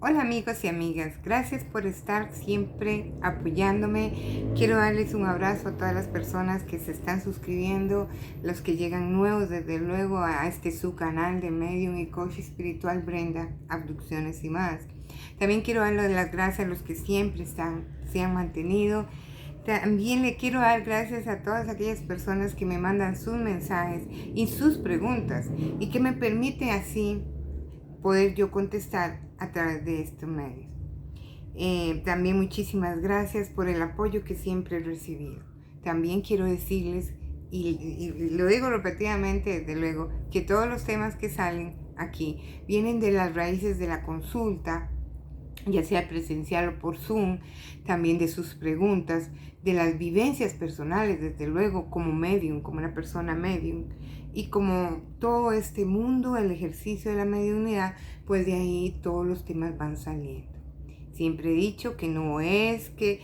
Hola amigos y amigas, gracias por estar siempre apoyándome. Quiero darles un abrazo a todas las personas que se están suscribiendo, los que llegan nuevos desde luego a este su canal de Medium y Coach Espiritual Brenda, Abducciones y más. También quiero darles las gracias a los que siempre se han mantenido. También le quiero dar gracias a todas aquellas personas que me mandan sus mensajes y sus preguntas y que me permite así poder yo contestar a través de estos medios. También muchísimas gracias por el apoyo que siempre he recibido. También quiero decirles, y lo digo repetidamente desde luego, que todos los temas que salen aquí vienen de las raíces de la consulta, ya sea presencial o por Zoom, también de sus preguntas, de las vivencias personales, desde luego, como medium, como una persona medium, y como todo este mundo, el ejercicio de la mediunidad, pues de ahí todos los temas van saliendo. Siempre he dicho que no es que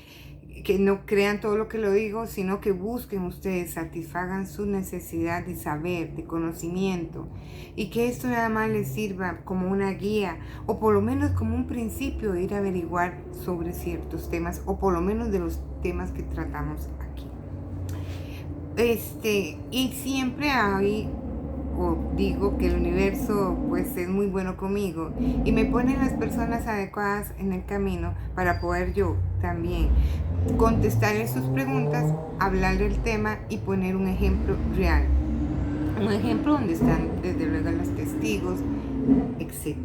no crean todo lo que lo digo, sino que busquen ustedes, satisfagan su necesidad de saber, de conocimiento, y que esto nada más les sirva como una guía, o por lo menos como un principio de ir a averiguar sobre ciertos temas, o por lo menos de los temas que tratamos aquí. Y siempre hay, o digo que el universo pues es muy bueno conmigo y me pone las personas adecuadas en el camino para poder yo también contestarle sus preguntas, hablar del tema y poner un ejemplo real. Un ejemplo donde están desde luego los testigos, etc.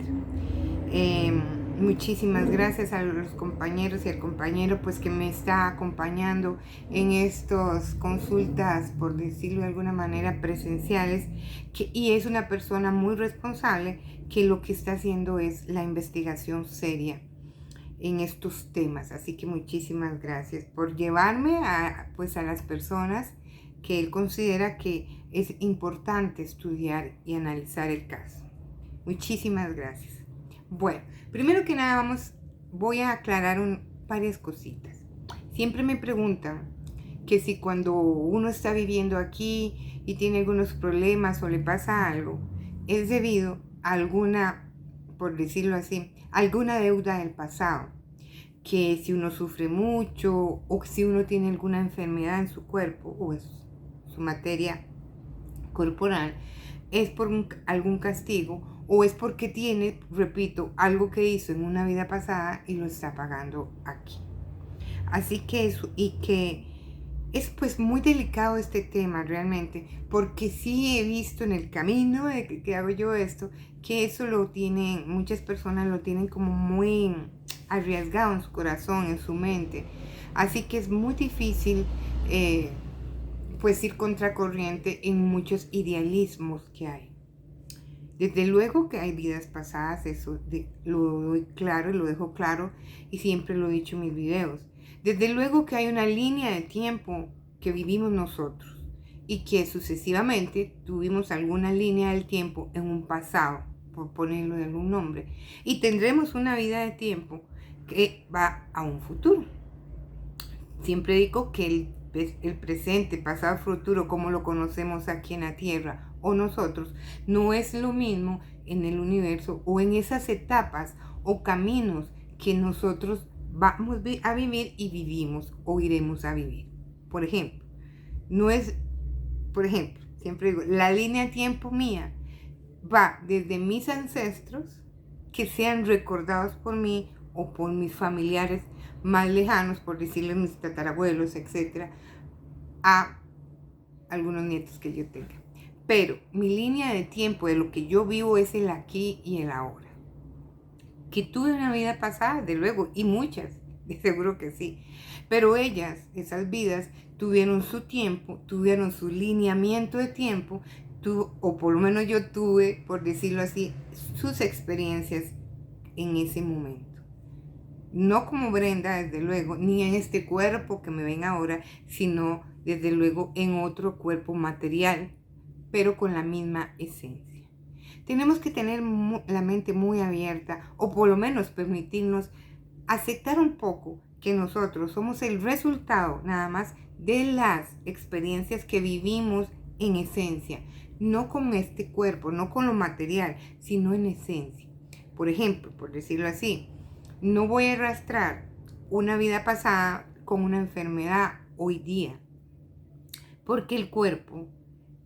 Muchísimas gracias a los compañeros y al compañero pues que me está acompañando en estas consultas, por decirlo de alguna manera, presenciales, y es una persona muy responsable que lo que está haciendo es la investigación seria en estos temas. Así que muchísimas gracias por llevarme a las personas que él considera que es importante estudiar y analizar el caso. Muchísimas gracias. Bueno, primero que nada voy a aclarar varias cositas. Siempre me preguntan que si cuando uno está viviendo aquí y tiene algunos problemas o le pasa algo, es debido a alguna, por decirlo así, alguna deuda del pasado. Que si uno sufre mucho o si uno tiene alguna enfermedad en su cuerpo o en su materia corporal, es por algún castigo o es porque tiene, repito, algo que hizo en una vida pasada y lo está pagando aquí. Así que eso, y que es pues muy delicado este tema realmente, porque sí he visto en el camino de que hago yo esto, que eso lo tienen, muchas personas lo tienen como muy arriesgado en su corazón, en su mente. Así que es muy difícil pues ir contracorriente en muchos idealismos que hay. Desde luego que hay vidas pasadas, eso lo doy claro y lo dejo claro y siempre lo he dicho en mis videos. Desde luego que hay una línea de tiempo que vivimos nosotros y que sucesivamente tuvimos alguna línea del tiempo en un pasado, por ponerlo de algún nombre, y tendremos una vida de tiempo que va a un futuro. Siempre digo que el presente, pasado, futuro, como lo conocemos aquí en la Tierra o nosotros, no es lo mismo en el universo o en esas etapas o caminos que nosotros vamos a vivir y vivimos o iremos a vivir. Por ejemplo, siempre digo, la línea de tiempo mía va desde mis ancestros que sean recordados por mí o por mis familiares más lejanos, por decirles mis tatarabuelos, etc., a algunos nietos que yo tenga. Pero mi línea de tiempo de lo que yo vivo es el aquí y el ahora. Que tuve una vida pasada, de luego, y muchas, de seguro que sí. Pero esas vidas, tuvieron su tiempo, tuvieron su lineamiento de tiempo, o por lo menos yo tuve, por decirlo así, sus experiencias en ese momento. No como Brenda, desde luego, ni en este cuerpo que me ven ahora, sino desde luego en otro cuerpo material, pero con la misma esencia. Tenemos que tener la mente muy abierta, o por lo menos permitirnos aceptar un poco que nosotros somos el resultado nada más de las experiencias que vivimos en esencia, no con este cuerpo, no con lo material, sino en esencia. Por ejemplo, por decirlo así, No voy a arrastrar una vida pasada con una enfermedad hoy día, porque el cuerpo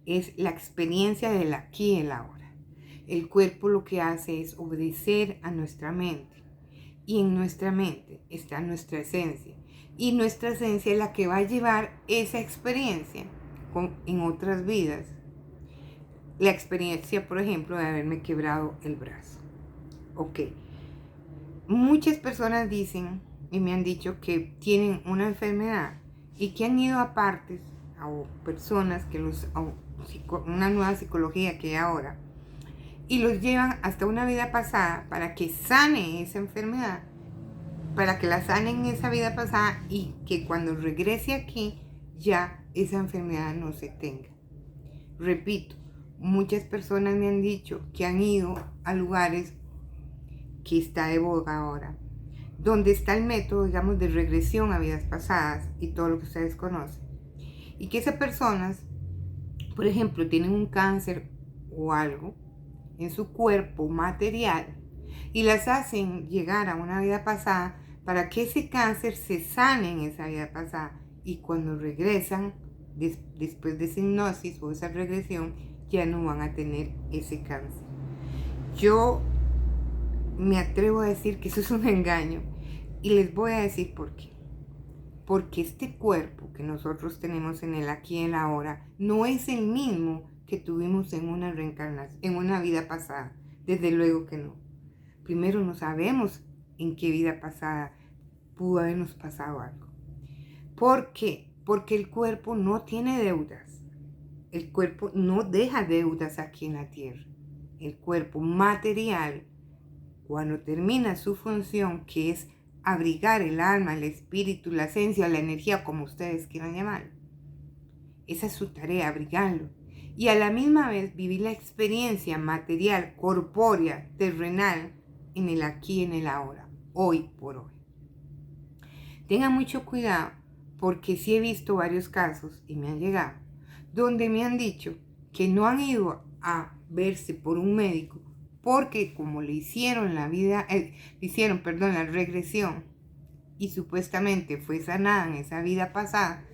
es la experiencia del aquí y el ahora. El cuerpo lo que hace es obedecer a nuestra mente, y en nuestra mente está nuestra esencia, y nuestra esencia es la que va a llevar esa experiencia en otras vidas. La experiencia, por ejemplo, de haberme quebrado el brazo. Ok. Muchas personas dicen y me han dicho que tienen una enfermedad y que han ido a partes o personas que una nueva psicología que hay ahora, y los llevan hasta una vida pasada para que sane esa enfermedad, para que la sanen en esa vida pasada y que cuando regrese aquí ya esa enfermedad no se tenga. Repito, muchas personas me han dicho que han ido a lugares que está de boga ahora, donde está el método, digamos, de regresión a vidas pasadas y todo lo que ustedes conocen. Y que esas personas, por ejemplo, tienen un cáncer o algo en su cuerpo material y las hacen llegar a una vida pasada para que ese cáncer se sane en esa vida pasada, y cuando regresan después de esa hipnosis o esa regresión ya no van a tener ese cáncer. Yo me atrevo a decir que eso es un engaño y les voy a decir por qué. Porque este cuerpo que nosotros tenemos en el aquí y el ahora no es el mismo que tuvimos en una reencarnación, en una vida pasada. Desde luego que no. Primero, no sabemos en qué vida pasada pudo habernos pasado algo. ¿Por qué? Porque el cuerpo no tiene deudas. El cuerpo no deja deudas aquí en la tierra. El cuerpo material, cuando termina su función, que es abrigar el alma, el espíritu, la esencia, la energía, como ustedes quieran llamarlo, esa es su tarea, abrigarlo. Y a la misma vez vivir la experiencia material, corpórea, terrenal, en el aquí y en el ahora, hoy por hoy. Tengan mucho cuidado, porque sí he visto varios casos, y me han llegado, donde me han dicho que no han ido a verse por un médico, porque como le hicieron la regresión, y supuestamente fue sanada en esa vida pasada,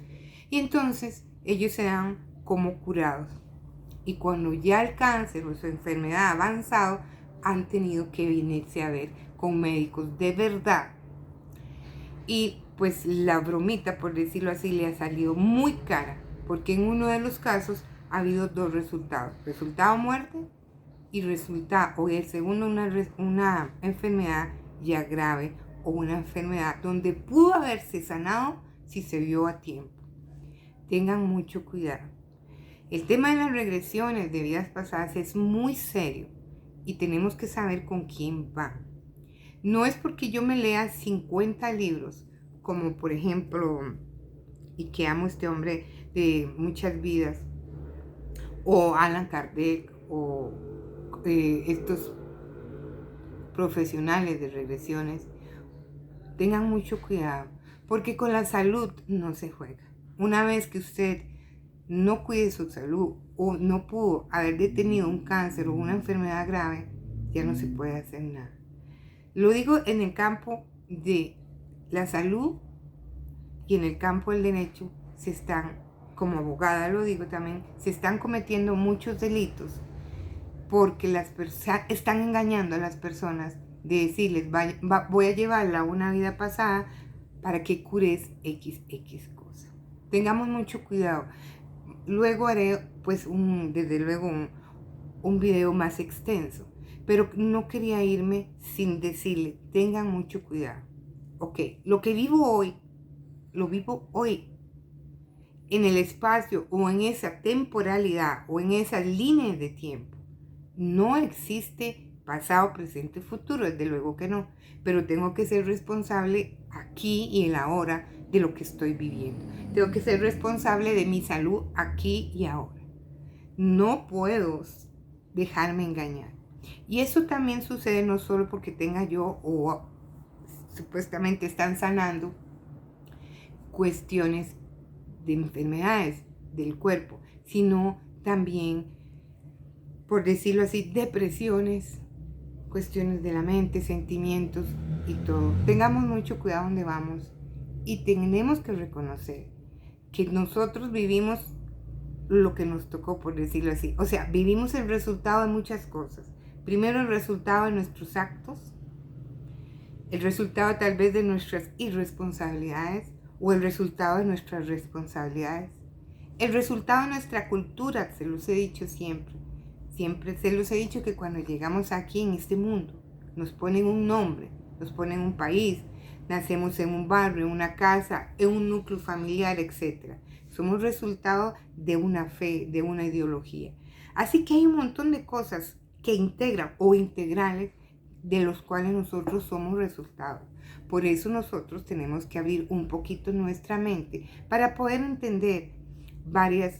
y entonces ellos se dan como curados. Y cuando ya el cáncer o su enfermedad ha avanzado, han tenido que venirse a ver con médicos de verdad. Y pues la bromita, por decirlo así, le ha salido muy cara, porque en uno de los casos ha habido dos resultados: resultado muerte y resultado, o el segundo, una enfermedad ya grave, o una enfermedad donde pudo haberse sanado si se vio a tiempo. Tengan mucho cuidado. El tema de las regresiones de vidas pasadas es muy serio y tenemos que saber con quién va. No es porque yo me lea 50 libros, como por ejemplo, y que amo este hombre de muchas vidas, o Allan Kardec, o estos profesionales de regresiones. Tengan mucho cuidado, porque con la salud no se juega. Una vez que usted no cuide su salud o no pudo haber detenido un cáncer o una enfermedad grave, ya no se puede hacer nada. Lo digo en el campo de la salud, y en el campo del derecho como abogada lo digo también, se están cometiendo muchos delitos porque las personas están engañando a las personas de decirles voy a llevarla a una vida pasada para que cures XX cosa. Tengamos mucho cuidado. Luego haré pues desde luego un video más extenso, pero no quería irme sin decirle, tengan mucho cuidado. Ok, lo que vivo hoy, lo vivo hoy, en el espacio o en esa temporalidad o en esas líneas de tiempo. No existe pasado, presente y futuro, desde luego que no, pero tengo que ser responsable aquí y en la ahora de lo que estoy viviendo. Tengo que ser responsable de mi salud aquí y ahora. No puedo dejarme engañar. Y eso también sucede no solo porque tenga yo o supuestamente están sanando cuestiones de enfermedades del cuerpo, sino también, por decirlo así, depresiones, cuestiones de la mente, sentimientos y todo. Tengamos mucho cuidado donde vamos y tenemos que reconocer que nosotros vivimos lo que nos tocó, por decirlo así. O sea, vivimos el resultado de muchas cosas. Primero, el resultado de nuestros actos, el resultado tal vez de nuestras irresponsabilidades o el resultado de nuestras responsabilidades. El resultado de nuestra cultura, se los he dicho siempre. Siempre se los he dicho que cuando llegamos aquí en este mundo, nos ponen un nombre, nos ponen un país, nacemos en un barrio, en una casa, en un núcleo familiar, etc. Somos resultado de una fe, de una ideología. Así que hay un montón de cosas que integran o integrales de los cuales nosotros somos resultados. Por eso nosotros tenemos que abrir un poquito nuestra mente para poder entender varios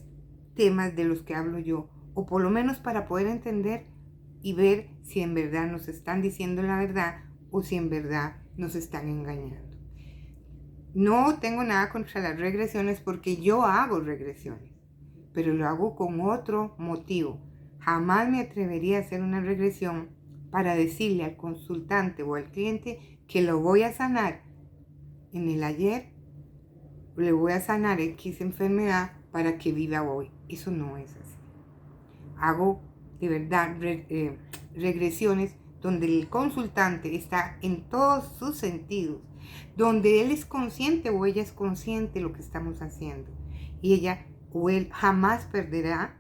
temas de los que hablo yo, o por lo menos para poder entender y ver si en verdad nos están diciendo la verdad o si en verdad nos están engañando. No tengo nada contra las regresiones porque yo hago regresiones, pero lo hago con otro motivo. Jamás me atrevería a hacer una regresión para decirle al consultante o al cliente que lo voy a sanar en el ayer, le voy a sanar X enfermedad para que viva hoy. Eso no es así. Hago de verdad regresiones donde el consultante está en todos sus sentidos, donde él es consciente o ella es consciente de lo que estamos haciendo. Y ella o él jamás perderá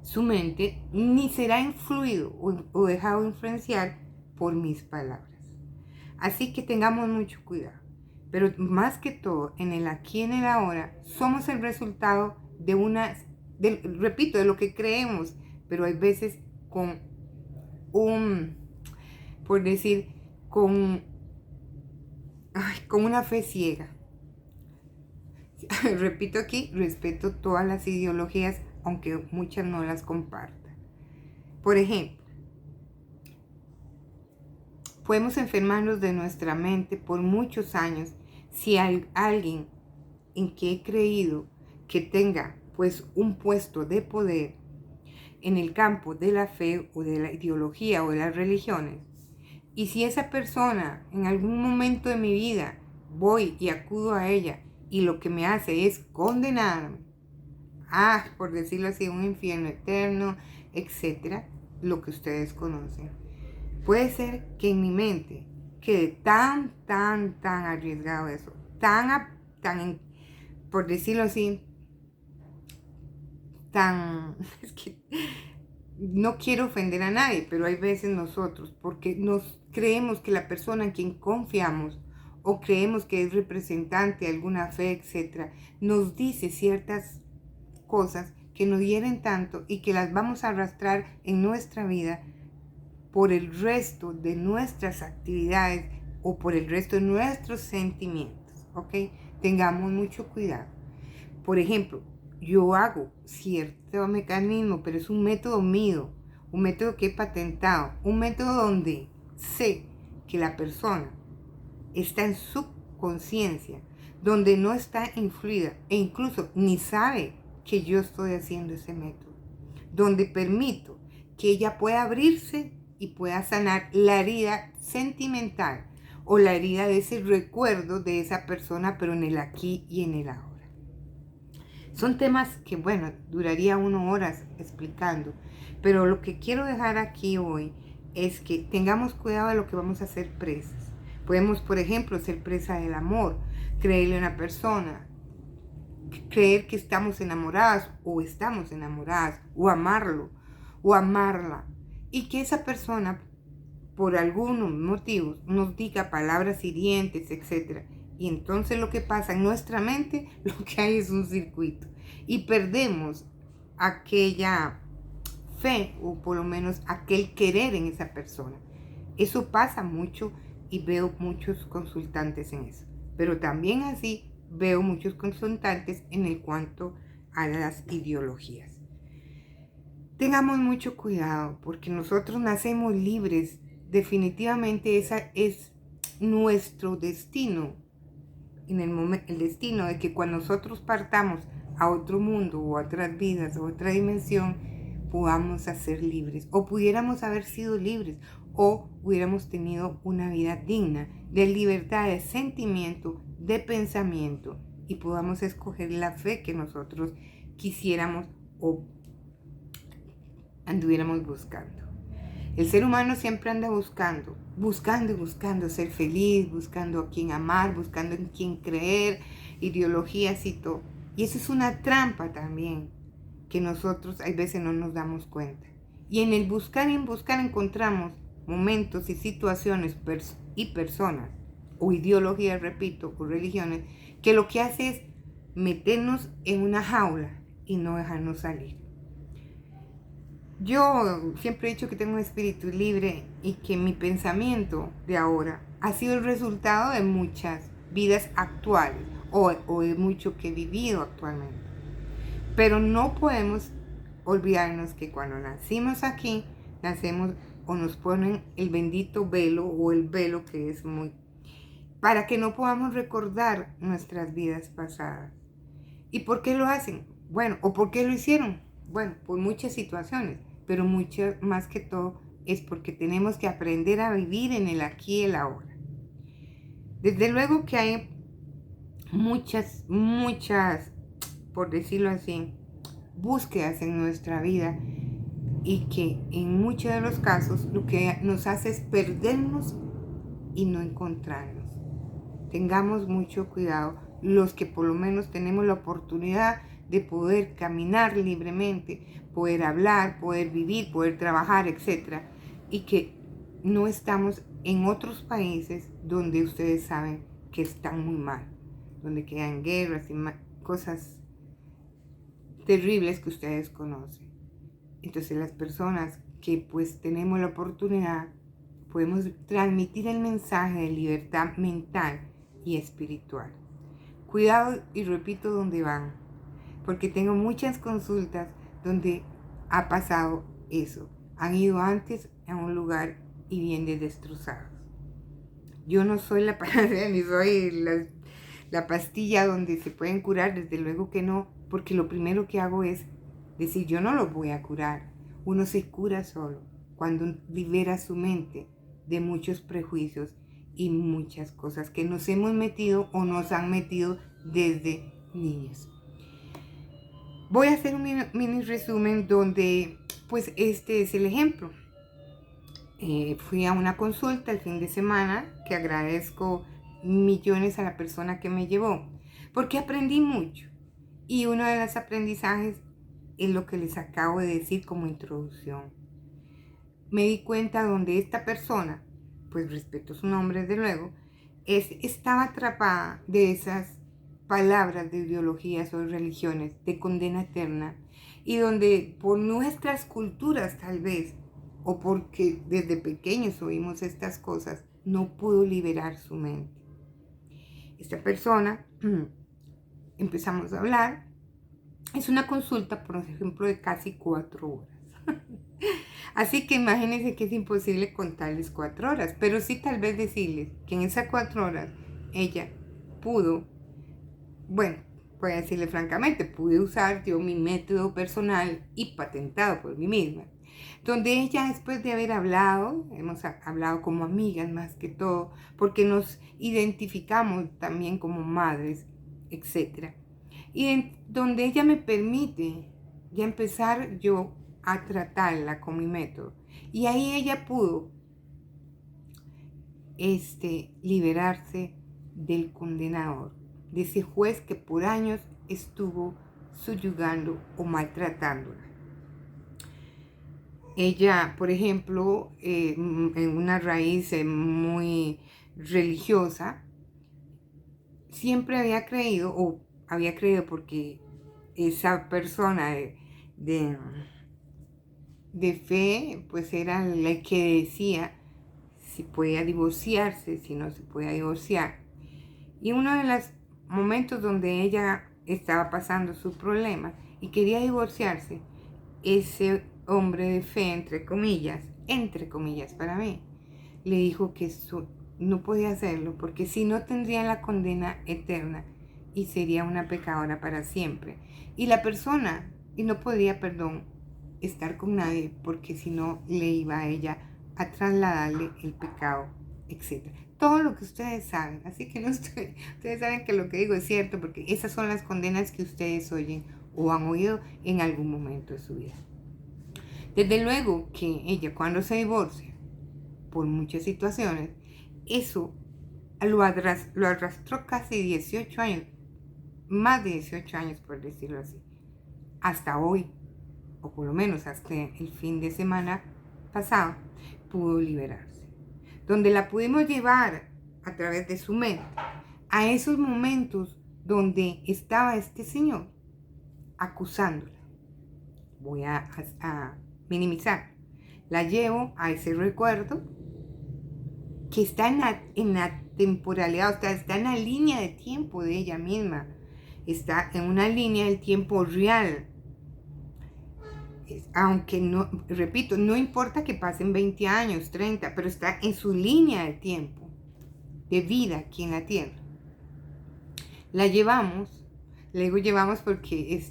su mente, ni será influido o dejado influenciar por mis palabras. Así que tengamos mucho cuidado. Pero más que todo, en el aquí y en el ahora, somos el resultado de repito, de lo que creemos, pero hay veces con por decir, con una fe ciega. Repito aquí, respeto todas las ideologías, aunque muchas no las compartan. Por ejemplo, podemos enfermarnos de nuestra mente por muchos años si hay alguien en que he creído que tenga pues un puesto de poder en el campo de la fe o de la ideología o de las religiones. Y si esa persona en algún momento de mi vida voy y acudo a ella y lo que me hace es condenarme por decirlo así, un infierno eterno, etcétera, lo que ustedes conocen. Puede ser que en mi mente quede tan arriesgado eso, por decirlo así, es que no quiero ofender a nadie, pero hay veces nosotros, porque nos creemos que la persona en quien confiamos o creemos que es representante de alguna fe, etcétera, nos dice ciertas cosas que nos hieren tanto y que las vamos a arrastrar en nuestra vida por el resto de nuestras actividades o por el resto de nuestros sentimientos, ¿ok? Tengamos mucho cuidado. Por ejemplo, yo hago cierto mecanismo, pero es un método mío, un método que he patentado, un método donde sé que la persona está en su conciencia, donde no está influida e incluso ni sabe que yo estoy haciendo ese método, donde permito que ella pueda abrirse y pueda sanar la herida sentimental o la herida de ese recuerdo de esa persona, pero en el aquí y en el ahora. Son temas que, bueno, duraría 1 hora explicando, pero lo que quiero dejar aquí hoy es que tengamos cuidado de lo que vamos a hacer presas. Podemos, por ejemplo, ser presa del amor, creerle a una persona, creer que estamos enamoradas o amarlo o amarla, y que esa persona por algunos motivos nos diga palabras hirientes, etc. Y entonces lo que pasa en nuestra mente, lo que hay es un circuito y perdemos aquella fe o por lo menos aquel querer en esa persona. Eso pasa mucho y veo muchos consultantes en eso, pero también así veo muchos consultantes en el cuanto a las ideologías. Tengamos mucho cuidado porque nosotros nacemos libres. Definitivamente ese es nuestro destino. El destino de que cuando nosotros partamos a otro mundo o a otras vidas o a otra dimensión, podamos ser libres o pudiéramos haber sido libres o hubiéramos tenido una vida digna, de libertad de sentimiento, de pensamiento, y podamos escoger la fe que nosotros quisiéramos o anduviéramos buscando. El ser humano siempre anda buscando y buscando ser feliz, buscando a quién amar, buscando en quién creer, ideologías y todo. Y eso es una trampa también, que nosotros a veces no nos damos cuenta. Y en el buscar y en buscar encontramos momentos y situaciones y personas, o ideologías, repito, o religiones, que lo que hace es meternos en una jaula y no dejarnos salir. Yo siempre he dicho que tengo un espíritu libre y que mi pensamiento de ahora ha sido el resultado de muchas vidas actuales o de mucho que he vivido actualmente. Pero no podemos olvidarnos que cuando nacimos aquí, nacemos o nos ponen el bendito velo o el velo que es muy... para que no podamos recordar nuestras vidas pasadas. ¿Y por qué lo hacen? Bueno, ¿o por qué lo hicieron? Bueno, por muchas situaciones, pero mucho más que todo es porque tenemos que aprender a vivir en el aquí y el ahora. Desde luego que hay muchas, por decirlo así, búsquedas en nuestra vida y que en muchos de los casos lo que nos hace es perdernos y no encontrarnos. Tengamos mucho cuidado los que por lo menos tenemos la oportunidad de poder caminar libremente, poder hablar, poder vivir, poder trabajar, etc. Y que no estamos en otros países donde ustedes saben que están muy mal, donde quedan guerras y cosas terribles que ustedes conocen. Entonces las personas que pues tenemos la oportunidad podemos transmitir el mensaje de libertad mental y espiritual. Cuidado, y repito, donde van, porque tengo muchas consultas donde ha pasado eso. Han ido antes a un lugar y vienen destrozados. Yo no soy la panacea ni soy la pastilla donde se pueden curar, desde luego que no, porque lo primero que hago es decir, yo no lo voy a curar. Uno se cura solo cuando libera su mente de muchos prejuicios y muchas cosas que nos hemos metido o nos han metido desde niños. Voy a hacer un mini resumen donde pues este es el ejemplo. Fui a una consulta el fin de semana, que agradezco millones a la persona que me llevó, porque aprendí mucho. Y uno de los aprendizajes es lo que les acabo de decir como introducción. Me di cuenta donde esta persona, pues respeto su nombre desde luego, estaba atrapada de esas palabras de ideologías o religiones de condena eterna, y donde por nuestras culturas tal vez, o porque desde pequeños oímos estas cosas, no pudo liberar su mente. Esta persona, empezamos a hablar, es una consulta, por ejemplo, de casi 4 horas. Así que imagínense que es imposible contarles 4 horas, pero sí tal vez decirles que en esas 4 horas ella pudo, bueno, voy a decirle francamente, pude usar yo mi método personal y patentado por mí misma, donde ella, después de haber hablado, hemos hablado como amigas más que todo, porque nos identificamos también como madres, etc. Y donde ella me permite ya empezar yo a tratarla con mi método. Y ahí ella pudo liberarse del condenador, de ese juez que por años estuvo subyugando o maltratándola. Ella, por ejemplo, en una raíz muy religiosa, siempre había creído, o había creído porque esa persona de fe, pues era la que decía si podía divorciarse, si no se podía divorciar. Y uno de los momentos donde ella estaba pasando su problema y quería divorciarse, ese hombre de fe, entre comillas para mí, le dijo que eso no podía hacerlo porque si no tendría la condena eterna y sería una pecadora para siempre. Y la persona, y no podría, estar con nadie porque si no le iba a ella a trasladarle el pecado, etc. Todo lo que ustedes saben. Así que ustedes saben que lo que digo es cierto, porque esas son las condenas que ustedes oyen o han oído en algún momento de su vida. Desde luego que ella, cuando se divorcia, por muchas situaciones, eso lo arrastró casi 18 años, más de 18 años por decirlo así, hasta hoy, o por lo menos hasta el fin de semana pasado, pudo liberarse. Donde la pudimos llevar a través de su mente a esos momentos donde estaba este señor acusándola. Voy a minimizar. La llevo a ese recuerdo que está en la temporalidad, o sea, está en la línea de tiempo de ella misma. Está en una línea del tiempo real. Aunque no, repito, no importa que pasen 20 años, 30, pero está en su línea de tiempo, de vida aquí en la tierra. La llevamos, le digo llevamos porque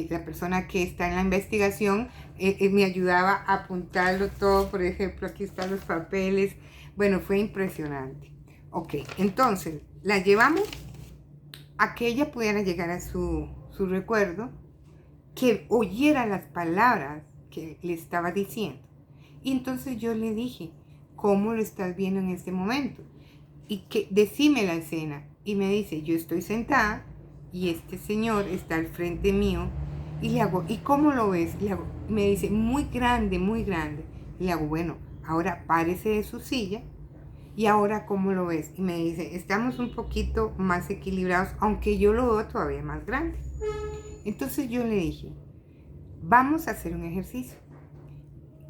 la persona que está en la investigación me ayudaba a apuntarlo todo. Por ejemplo, aquí están los papeles. Bueno, fue impresionante. Ok, entonces la llevamos a que ella pudiera llegar a su recuerdo, que oyera las palabras que le estaba diciendo. Y entonces yo le dije, ¿cómo lo estás viendo en este momento? Y que decime la escena. Y me dice, yo estoy sentada y este señor está al frente mío. Y le hago, ¿y cómo lo ves? Le hago, me dice, muy grande, muy grande. Y le hago, bueno, ahora párese de su silla. Y ahora, ¿cómo lo ves? Y me dice, estamos un poquito más equilibrados, aunque yo lo veo todavía más grande. Entonces yo le dije, vamos a hacer un ejercicio.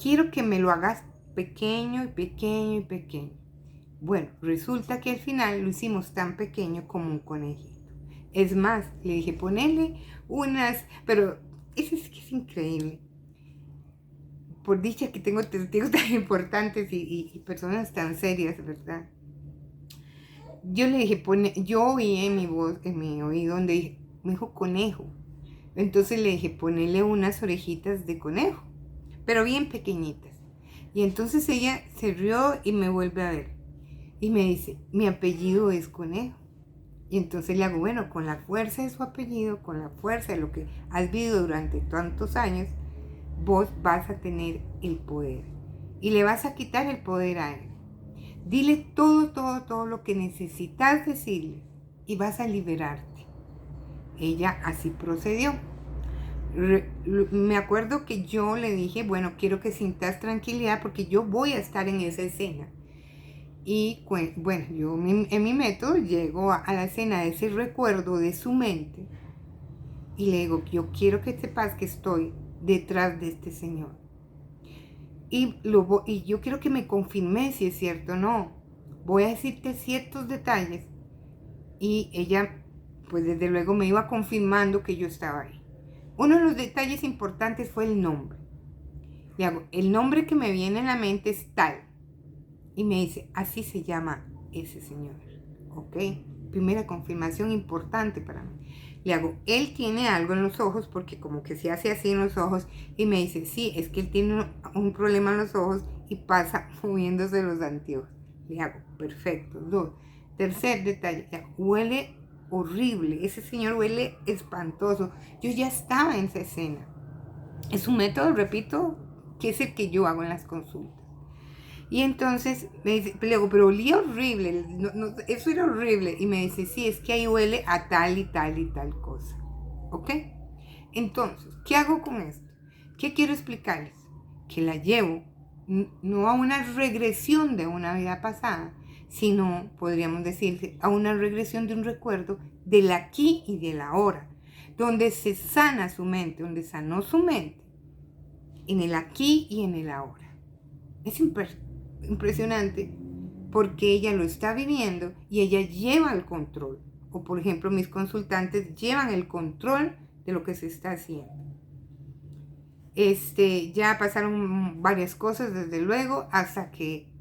Quiero que me lo hagas pequeño y pequeño y pequeño. Bueno, resulta que al final lo hicimos tan pequeño como un conejito. Es más, le dije, ponele unas, pero eso es que es increíble. Por dicha que tengo testigos tan importantes y personas tan serias, ¿verdad? Yo le dije, yo oí en mi voz, en mi oído, donde me dijo conejo. Entonces le dije, ponele unas orejitas de conejo, pero bien pequeñitas. Y entonces ella se rió y me vuelve a ver. Y me dice, mi apellido es Conejo. Y entonces le hago, bueno, con la fuerza de su apellido, con la fuerza de lo que has vivido durante tantos años, vos vas a tener el poder. Y le vas a quitar el poder a él. Dile todo lo que necesitas decirle y vas a liberarte. Ella así procedió. Me acuerdo que yo le dije, bueno, quiero que sientas tranquilidad porque yo voy a estar en esa escena. Y bueno, yo en mi método llego a la escena de ese recuerdo de su mente y le digo, yo quiero que sepas que estoy detrás de este señor. Y yo quiero que me confirme si es cierto o no. Voy a decirte ciertos detalles. Y ella, pues desde luego me iba confirmando que yo estaba ahí. Uno de los detalles importantes fue el nombre. Le hago, el nombre que me viene en la mente es tal. Y me dice, así se llama ese señor. ¿Ok? Primera confirmación importante para mí. Le hago, él tiene algo en los ojos, porque como que se hace así en los ojos. Y me dice, sí, es que él tiene un problema en los ojos y pasa moviéndose los anteojos. Le hago, perfecto. Dos. Tercer detalle, huele horrible. Ese señor huele espantoso. Yo ya estaba en esa escena. Es un método, repito, que es el que yo hago en las consultas. Y entonces me dice, le digo, pero olía horrible, eso era horrible. Y me dice, sí, es que ahí huele a tal y tal y tal cosa. ¿Ok? Entonces, ¿qué hago con esto? ¿Qué quiero explicarles? Que la llevo no a una regresión de una vida pasada, sino, podríamos decir, a una regresión de un recuerdo del aquí y del ahora, donde se sana su mente, donde sanó su mente, en el aquí y en el ahora. Es impresionante porque ella lo está viviendo y ella lleva el control. O por ejemplo, mis consultantes llevan el control de lo que se está haciendo. Ya pasaron varias cosas desde luego hasta que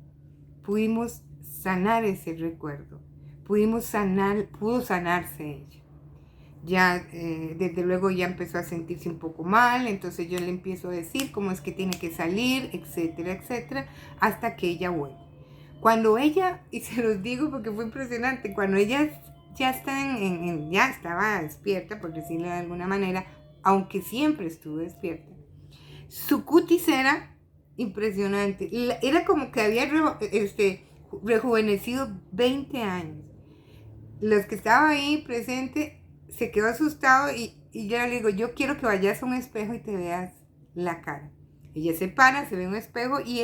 pudimos sanar ese recuerdo. Pudo sanarse ella. ya desde luego ya empezó a sentirse un poco mal, entonces yo le empiezo a decir cómo es que tiene que salir, etcétera, etcétera, hasta que ella vuelve. Cuando ella, y se los digo porque fue impresionante, cuando ella ya está ya estaba despierta, por decirlo de alguna manera, aunque siempre estuvo despierta, su cutis era impresionante. Era como que había rejuvenecido 20 años. Los que estaban ahí presentes se quedó asustado y yo le digo, yo quiero que vayas a un espejo y te veas la cara. Ella se para, se ve en un espejo y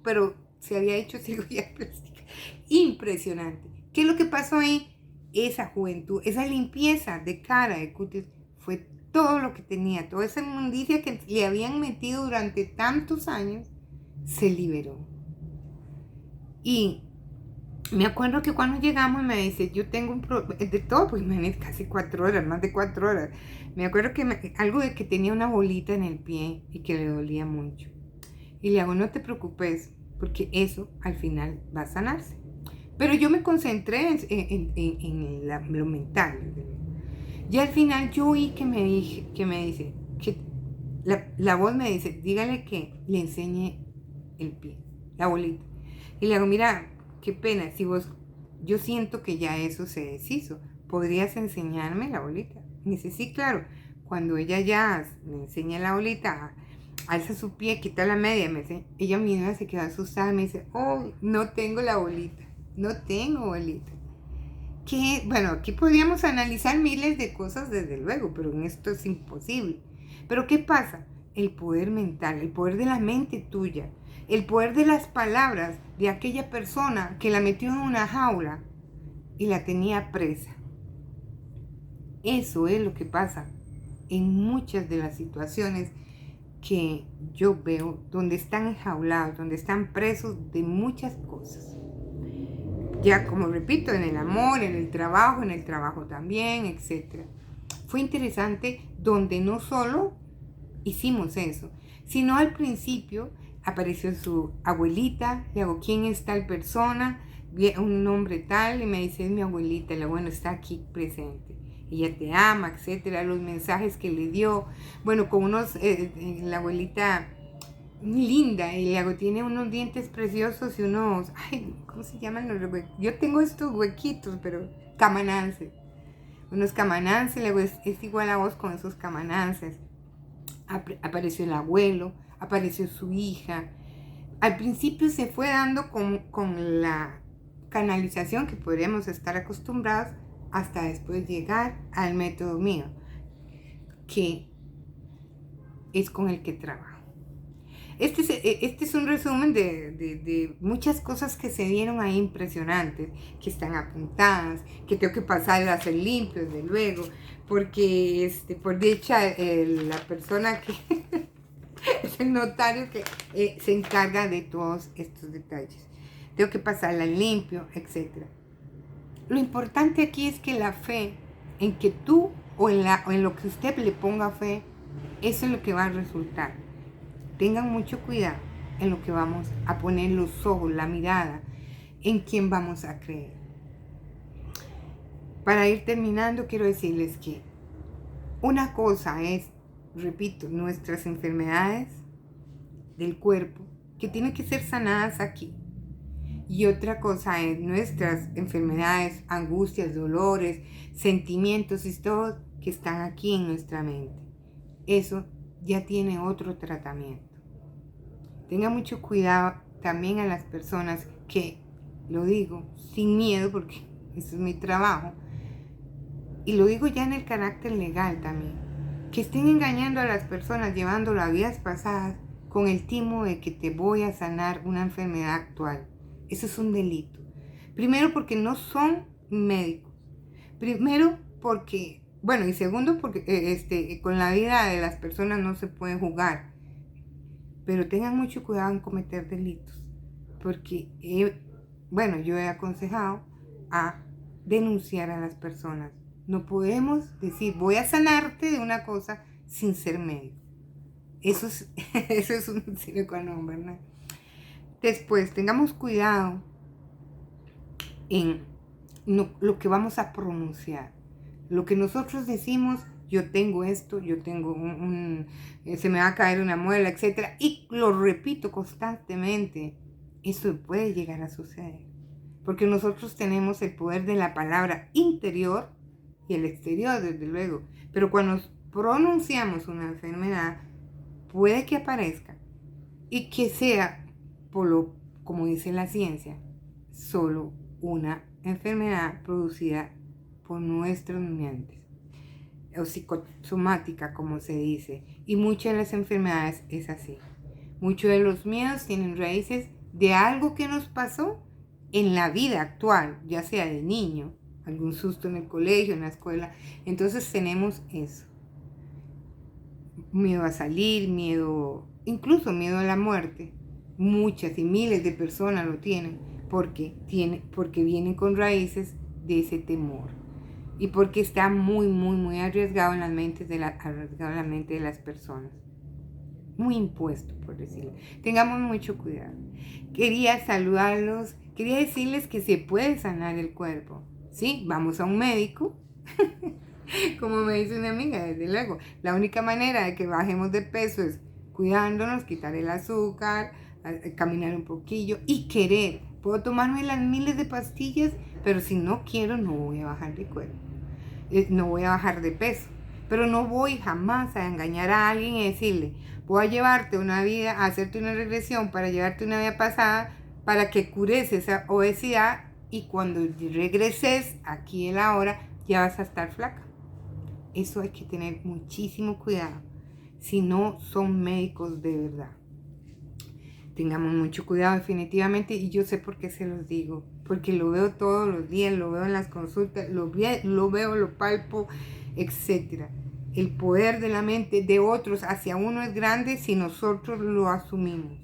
pero se había hecho cirugía plástica. Impresionante. ¿Qué es lo que pasó ahí? Esa juventud, esa limpieza de cara, de cutis, fue todo lo que tenía, toda esa inmundicia que le habían metido durante tantos años, se liberó. Y me acuerdo que cuando llegamos me dice, yo tengo un problema, de todo, pues imagínate, casi 4 horas, más de 4 horas. Me acuerdo que algo de que tenía una bolita en el pie y que le dolía mucho. Y le hago, no te preocupes, porque eso al final va a sanarse. Pero yo me concentré en lo mental. Y al final yo oí que me dice, que la voz me dice, dígale que le enseñe el pie, la bolita. Y le hago, mira, qué pena, si yo siento que ya eso se deshizo, ¿podrías enseñarme la bolita? Me dice, sí, claro. Cuando ella ya me enseña la bolita, alza su pie, quita la media, ella misma se queda asustada, me dice, oh, no tengo la bolita, no tengo bolita. Que, bueno, aquí podríamos analizar miles de cosas desde luego, pero en esto es imposible. Pero ¿qué pasa? El poder mental, el poder de la mente tuya, el poder de las palabras de aquella persona que la metió en una jaula y la tenía presa. Eso es lo que pasa en muchas de las situaciones que yo veo donde están enjaulados, donde están presos de muchas cosas. Ya como repito, en el amor, en el trabajo también, etc. Fue interesante donde no solo hicimos eso, sino al principio apareció su abuelita, le hago, ¿quién es tal persona? Un nombre tal, y me dice, es mi abuelita, la bueno, está aquí presente. Ella te ama, etcétera, los mensajes que le dio, bueno, con unos, la abuelita linda, y le hago, tiene unos dientes preciosos y unos, ay, ¿cómo se llaman los huequitos? Yo tengo estos huequitos, pero camanances, unos camanances, le hago, es igual a vos con esos camanances. Apareció el abuelo, apareció su hija. Al principio se fue dando con la canalización que podríamos estar acostumbrados hasta después llegar al método mío, que es con el que trabajo. Este es un resumen de muchas cosas que se dieron ahí impresionantes, que están apuntadas, que tengo que pasar a hacer limpio, desde luego, porque por dicha la persona que es el notario que se encarga de todos estos detalles. Tengo que pasarla limpio, etc. Lo importante aquí es que la fe, en que tú o en lo que usted le ponga fe, eso es lo que va a resultar. Tengan mucho cuidado en lo que vamos a poner los ojos, la mirada, en quién vamos a creer. Para ir terminando, quiero decirles que una cosa es, repito, nuestras enfermedades del cuerpo, que tienen que ser sanadas aquí. Y otra cosa es nuestras enfermedades, angustias, dolores, sentimientos y todo que están aquí en nuestra mente. Eso ya tiene otro tratamiento. Tenga mucho cuidado también a las personas que, lo digo sin miedo porque eso es mi trabajo, y lo digo ya en el carácter legal también, que estén engañando a las personas, llevándolo a vidas pasadas con el timo de que te voy a sanar una enfermedad actual. Eso es un delito. Primero porque no son médicos. Primero porque, bueno, y segundo porque con la vida de las personas no se puede jugar. Pero tengan mucho cuidado en cometer delitos, porque, yo he aconsejado a denunciar a las personas. No podemos decir, voy a sanarte de una cosa sin ser médico. Eso es un sine qua non, ¿verdad? Después, tengamos cuidado en lo que vamos a pronunciar. Lo que nosotros decimos, yo tengo esto, yo tengo se me va a caer una muela, etcétera, y lo repito constantemente, eso puede llegar a suceder. Porque nosotros tenemos el poder de la palabra interior y el exterior, desde luego. Pero cuando pronunciamos una enfermedad, puede que aparezca y que sea, como dice la ciencia, solo una enfermedad producida por nuestros mentes, o psicosomática, como se dice. Y muchas de las enfermedades es así. Muchos de los miedos tienen raíces de algo que nos pasó en la vida actual, ya sea de niño, algún susto en el colegio, en la escuela. Entonces tenemos eso. Miedo a salir, incluso miedo a la muerte. Muchas y miles de personas lo tienen porque vienen con raíces de ese temor y porque está muy, muy, muy arriesgado en las mentes arriesgado en la mente de las personas. Muy impuesto, por decirlo. Tengamos mucho cuidado. Quería saludarlos, quería decirles que se puede sanar el cuerpo. ¿Sí? Vamos a un médico. Como me dice una amiga, desde luego, la única manera de que bajemos de peso es cuidándonos, quitar el azúcar, caminar un poquillo y querer. Puedo tomarme las miles de pastillas, pero si no quiero, no voy a bajar de cuerpo. No voy a bajar de peso. Pero no voy jamás a engañar a alguien y decirle, voy a llevarte una vida, a hacerte una regresión para llevarte una vida pasada para que cures esa obesidad y cuando regreses aquí en la hora ya vas a estar flaca. Eso hay que tener muchísimo cuidado. Si no son médicos de verdad. Tengamos mucho cuidado definitivamente y yo sé por qué se los digo. Porque lo veo todos los días, lo veo en las consultas, lo veo, lo palpo, etc. El poder de la mente de otros hacia uno es grande si nosotros lo asumimos.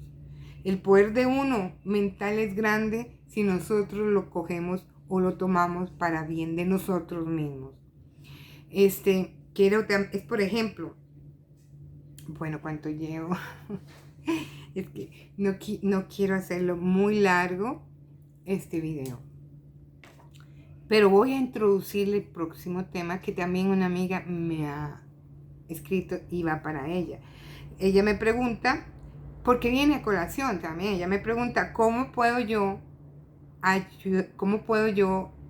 El poder de uno mental es grande si nosotros lo cogemos o lo tomamos para bien de nosotros mismos. Es por ejemplo, bueno, ¿cuánto llevo? Es que no quiero hacerlo muy largo este video. Pero voy a introducirle el próximo tema que también una amiga me ha escrito y va para ella. Ella me pregunta, porque viene a colación también, ella me pregunta cómo puedo yo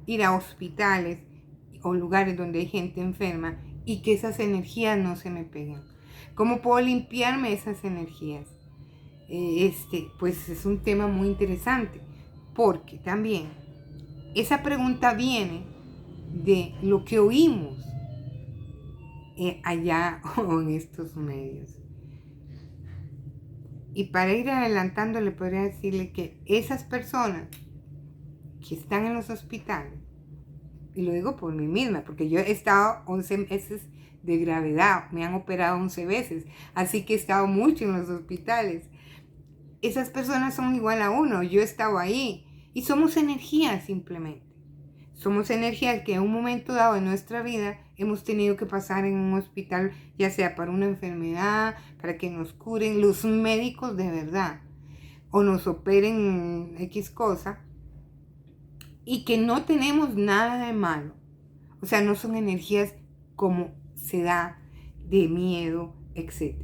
ir a hospitales o lugares donde hay gente enferma y que esas energías no se me peguen. ¿Cómo puedo limpiarme esas energías? Pues es un tema muy interesante, porque también esa pregunta viene de lo que oímos allá o en estos medios. Y para ir adelantando, le podría decirle que esas personas que están en los hospitales, y lo digo por mí misma, porque yo he estado 11 meses de gravedad, me han operado 11 veces, así que he estado mucho en los hospitales. Esas personas son igual a uno, yo he estado ahí, y somos energías simplemente. Somos energías que en un momento dado de nuestra vida hemos tenido que pasar en un hospital, ya sea para una enfermedad, para que nos curen los médicos de verdad, o nos operen X cosa, y que no tenemos nada de malo. O sea, no son energías como se da de miedo, etc.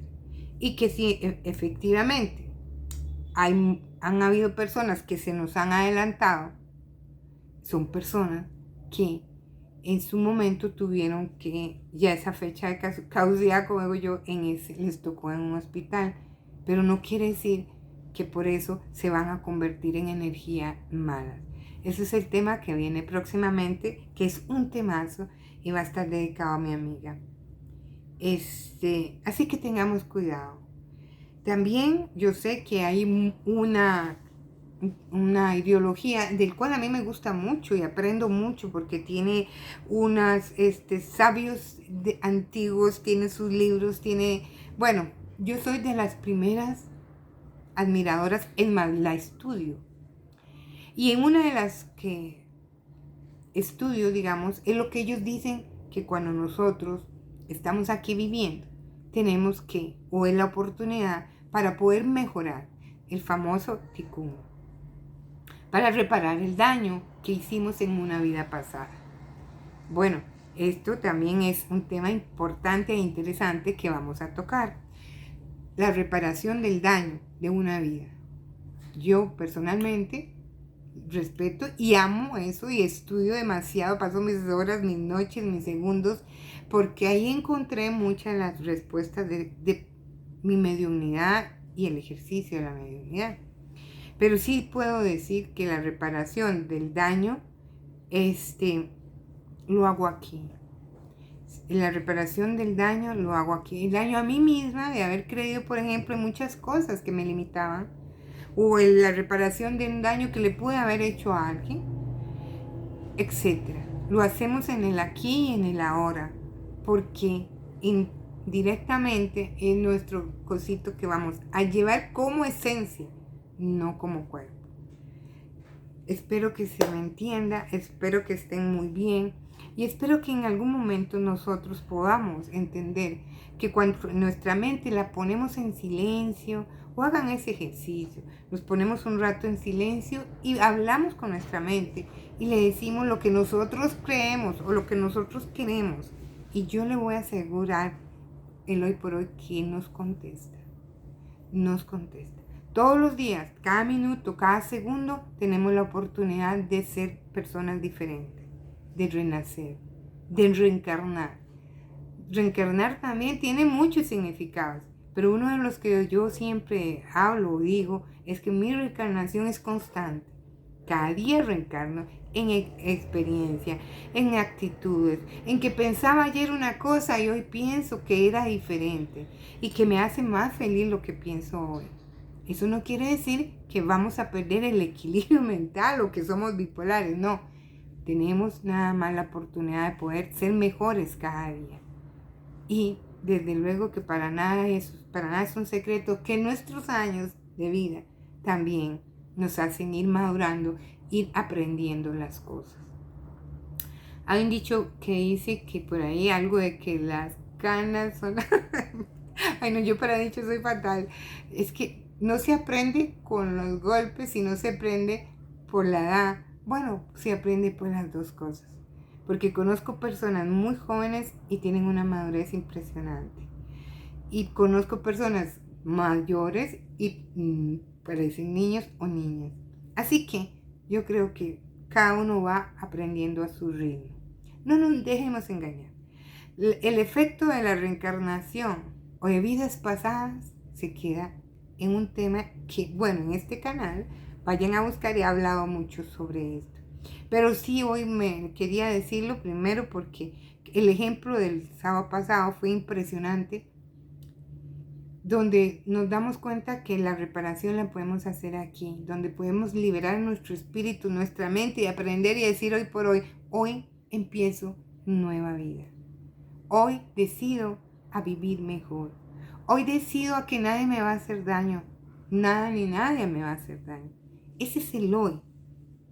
Y que sí, efectivamente, han habido personas que se nos han adelantado. Son personas que en su momento tuvieron que, ya esa fecha de caducidad, como digo yo, les tocó en un hospital. Pero no quiere decir que por eso se van a convertir en energía mala. Ese es el tema que viene próximamente, que es un temazo y va a estar dedicado a mi amiga. Así que tengamos cuidado. También yo sé que hay una ideología del cual a mí me gusta mucho y aprendo mucho porque tiene unos sabios antiguos, tiene sus libros, bueno, yo soy de las primeras admiradoras, es más, la estudio. Y en una de las que estudio, digamos, es lo que ellos dicen que cuando nosotros estamos aquí viviendo, tenemos que, o es la oportunidad para poder mejorar el famoso tikkun, para reparar el daño que hicimos en una vida pasada. Bueno, Esto también es un tema importante e interesante que vamos a tocar. La reparación del daño de una vida. Yo personalmente respeto y amo eso y estudio demasiado, paso mis horas, mis noches, mis segundos, porque ahí encontré muchas de las respuestas de mi mediunidad y el ejercicio de la mediunidad. Pero sí puedo decir que la reparación del daño, lo hago aquí. La reparación del daño lo hago aquí. El daño a mí misma de haber creído, por ejemplo, en muchas cosas que me limitaban, o en la reparación de un daño que le pude haber hecho a alguien, etcétera. Lo hacemos en el aquí y en el ahora, porque indirectamente es nuestro cosito que vamos a llevar como esencia, no como cuerpo. Espero que se me entienda, espero que estén muy bien y espero que en algún momento nosotros podamos entender que cuando nuestra mente la ponemos en silencio, o hagan ese ejercicio, nos ponemos un rato en silencio y hablamos con nuestra mente y le decimos lo que nosotros creemos o lo que nosotros queremos, y yo le voy a asegurar el hoy por hoy que nos contesta. Todos los días, cada minuto, cada segundo, tenemos la oportunidad de ser personas diferentes, de renacer, de reencarnar. Reencarnar también tiene muchos significados, pero uno de los que yo siempre hablo o digo es que mi reencarnación es constante. Cada día reencarno en experiencia, en actitudes, en que pensaba ayer una cosa y hoy pienso que era diferente y que me hace más feliz lo que pienso hoy. Eso no quiere decir que vamos a perder el equilibrio mental o que somos bipolares, no. Tenemos nada más la oportunidad de poder ser mejores cada día. Y desde luego que para nada es un secreto que nuestros años de vida también nos hacen ir madurando, ir aprendiendo las cosas. Hay un dicho que dice que por ahí algo de que las canas son... Ay no, yo para dicho soy fatal. Es que no se aprende con los golpes, sino se aprende por la edad. Bueno, se aprende por las dos cosas. Porque conozco personas muy jóvenes y tienen una madurez impresionante. Y conozco personas mayores y parecen niños o niñas. Así que yo creo que cada uno va aprendiendo a su ritmo. No nos dejemos engañar. El efecto de la reencarnación o de vidas pasadas se queda en un tema que, bueno, en este canal vayan a buscar, he hablado mucho sobre esto. Pero sí, hoy me quería decirlo primero porque el ejemplo del sábado pasado fue impresionante, donde nos damos cuenta que la reparación la podemos hacer aquí, donde podemos liberar nuestro espíritu, nuestra mente y aprender y decir hoy por hoy empiezo nueva vida. Hoy decido a vivir mejor. Hoy decido a que nadie me va a hacer daño. Nada ni nadie me va a hacer daño. Ese es el hoy.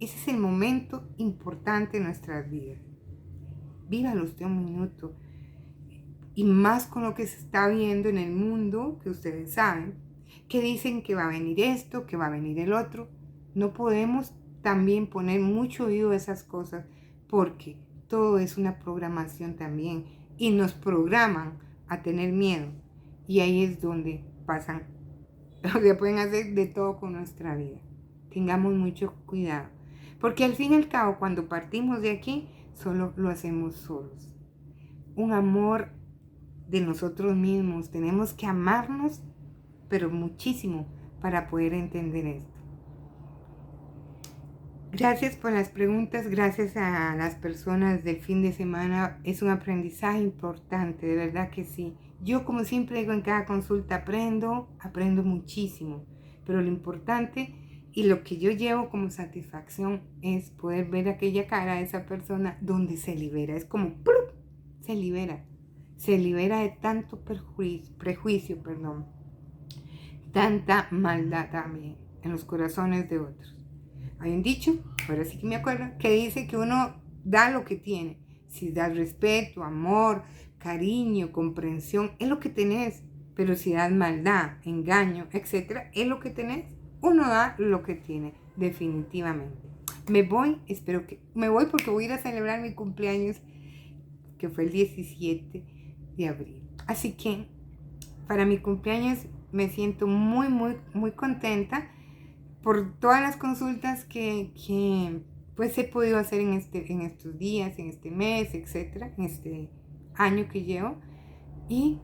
Ese es el momento importante en nuestras vidas. Vívalo usted un minuto. Y más con lo que se está viendo en el mundo, que ustedes saben, que dicen que va a venir esto, que va a venir el otro. No podemos también poner mucho oído a esas cosas porque todo es una programación también y nos programan a tener miedo. Y ahí es donde pasan, o sea, pueden hacer de todo con nuestra vida. Tengamos mucho cuidado. Porque al fin y al cabo, cuando partimos de aquí, solo lo hacemos solos. Un amor de nosotros mismos. Tenemos que amarnos, pero muchísimo, para poder entender esto. Gracias por las preguntas, gracias a las personas del fin de semana. Es un aprendizaje importante, de verdad que sí. Yo, como siempre digo, en cada consulta aprendo muchísimo. Pero lo importante y lo que yo llevo como satisfacción es poder ver aquella cara de esa persona donde se libera. Es como ¡plum! Se libera de tanto prejuicio, tanta maldad también en los corazones de otros. Hay un dicho, ahora sí que me acuerdo, que dice que uno da lo que tiene. Si das respeto, amor, cariño, comprensión, es lo que tenés. Pero si das maldad, engaño, etcétera, es lo que tenés. Uno da lo que tiene, definitivamente. Me voy porque voy a ir a celebrar mi cumpleaños, que fue el 17 de abril. Así que para mi cumpleaños me siento muy, muy, muy contenta por todas las consultas que pues he podido hacer en estos días, en este mes, etcétera, en este año que llevo. Y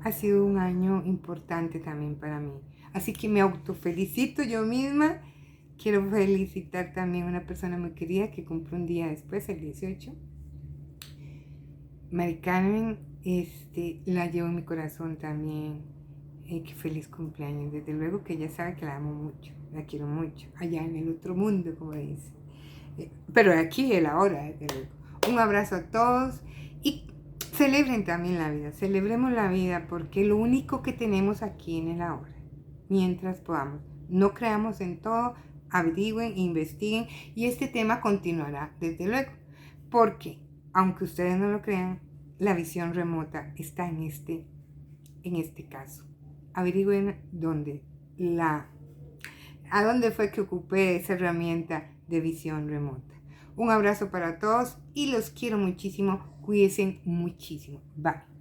ha sido un año importante también para mí. Así que me autofelicito yo misma. Quiero felicitar también a una persona muy querida que cumple un día después, el 18. Mari Carmen, la llevo en mi corazón también. Qué feliz cumpleaños. Desde luego que ella sabe que la amo mucho, la quiero mucho, allá en el otro mundo, como dice. Pero aquí, el ahora, desde luego. Un abrazo a todos y celebren también la vida, celebremos la vida porque lo único que tenemos aquí en el ahora, mientras podamos. No creamos en todo, averigüen, investiguen y este tema continuará desde luego, porque aunque ustedes no lo crean, la visión remota está en este caso. Averigüen a dónde fue que ocupé esa herramienta de visión remota. Un abrazo para todos y los quiero muchísimo. Cuídense muchísimo. Bye.